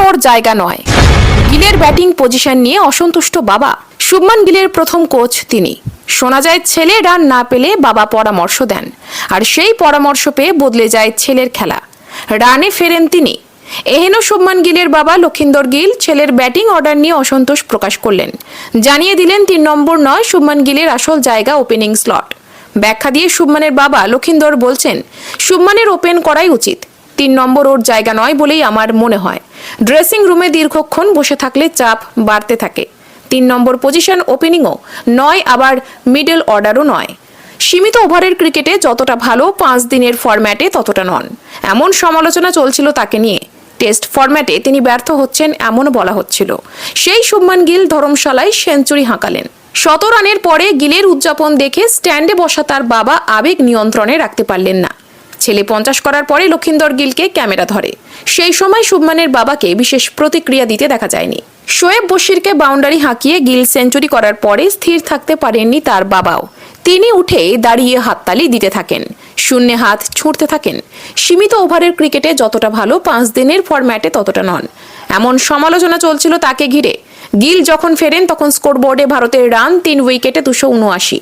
ওর জায়গা নয়। গিলের batting position নিয়ে অসন্তুষ্ট বাবা। শুভমান গিলের প্রথম কোচ তিনি। শোনা যায় ছেলে রান না পেলে বাবা পরামর্শ দেন, আর সেই পরামর্শ পেয়ে বদলে যায় ছেলের খেলা। রানে ফেরেন তিনি। এহেন শুভমান গিলের বাবা লক্ষিন্দর গিল ছেলের ব্যাটিং অর্ডার নিয়ে অসন্তোষ প্রকাশ করলেন। জানিয়ে দিলেন 3 নম্বর নয় শুভমান গিলের আসল জায়গা ওপেনিং স্লট। ব্যাখ্যা দিয়ে শুভমানের বাবা লক্ষিন্দর বলছেন, শুভমানের ওপেন করাই উচিত। 3 নম্বর ওর জায়গা নয় বলেই আমার মনে হয়। ড্রেসিং রুমে দীর্ঘক্ষণ বসে থাকলে চাপ বাড়তে থাকে। 3 নম্বর পজিশন ওপেনিংও নয়, আবার মিডল অর্ডারও নয়। সীমিত ওভারের ক্রিকেটে যতটা ভালো 5 দিনের ফরম্যাটে ততটা নন, এমন সমালোচনা চলছিল তাকে নিয়ে। টেস্ট ফরম্যাটে তিনি ব্যর্থ হচ্ছেন এমনও বলা হচ্ছিল। সেই শুভমান গিল ধর্মশালায় সেঞ্চুরি হাঁকালেন। 100 রানের পরে গিলের উদযাপন দেখে স্ট্যান্ডে বসা তার বাবা আবেগ নিয়ন্ত্রণে রাখতে পারলেন না। ছেলে 50 করার পরে লক্ষিন্দর গিলকে ক্যামেরা ধরে। সেই সময় শুভমানের বাবাকে বিশেষ প্রতিক্রিয়া দিতে দেখা যায়নি। শোয়েব বশিরকে বাউন্ডারি হাঁকিয়ে গিল সেঞ্চুরি করার পরে স্থির থাকতে পারেননি তার বাবাও। তিনি উঠে দাঁড়িয়ে হাততালি দিতে থাকেন, শূন্যে হাত ছুঁড়তে থাকেন। সীমিত ওভারের ক্রিকেটে যতটা ভালো 5 দিনের ফরম্যাটে ততটা নন, এমন সমালোচনা চলছিল তাকে ঘিরে। গিল যখন ফেরেন তখন স্কোরবোর্ডে ভারতের রান 3 উইকেটে 279।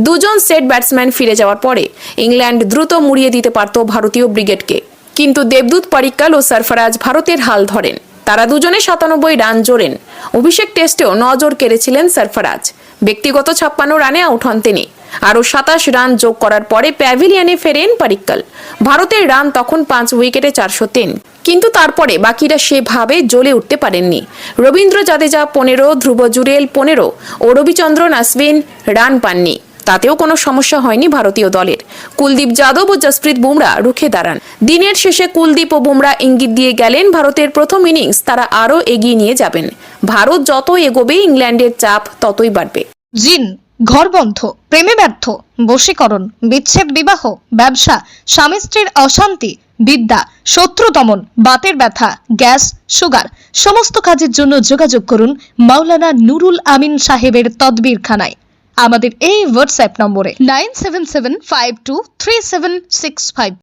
দুজন সেট ব্যাটসম্যান ফিরে যাওয়ার পরে ইংল্যান্ড দ্রুত মুড়িয়ে দিতে পারত ভারতীয় ব্রিগেডকে, কিন্তু দেবদূত পারিক্কাল ও সরফরাজ ভারতের হাল ধরেন। তারা দুজনে 97 রান জোড়েন। অভিষেক টেস্টেও নজর কেড়েছিলেন সরফরাজ। ব্যক্তিগত 56 রানে আউট হন তিনি। আরও 27 রান যোগ করার পরে প্যাভিলিয়নে ফেরেন পারিক্কাল। ভারতের রান তখন 5 উইকেটে 403, কিন্তু তারপরে বাকিরা সেভাবে জ্বলে উঠতে পারেননি। রবীন্দ্র জাদেজা 15, ধ্রুব জুরেল 15 ও রবিচন্দ্রন অশ্বিন রান পাননি। তাতেও কোনো সমস্যা হয়নি ভারতীয় দলের। কুলদীপ যাদব ও জসপ্রীত বুমরা রুখে দাঁড়ান। দিনের শেষে কুলদীপ ও বুমরা ইঙ্গিত দিয়ে গেলেন ভারতের প্রথম ইনিংস তারা আরও এগিয়ে নিয়ে যাবেন। ভারত যত এগোবে ইংল্যান্ডের চাপ ততই বাড়বে। জিন, ঘরবন্ধ, প্রেমে ব্যর্থ, বশীকরণ, বিচ্ছেদ, বিবাহ, ব্যবসা, স্বামী স্ত্রীর অশান্তি, বিদ্যা, শত্রু দমন, বাতের ব্যথা, গ্যাস, সুগার, সমস্ত কাজের জন্য যোগাযোগ করুন মাওলানা নুরুল আমিন সাহেবের তদবিরখানায়। আমাদের এই হোয়াটসঅ্যাপ নম্বরে 9775237665।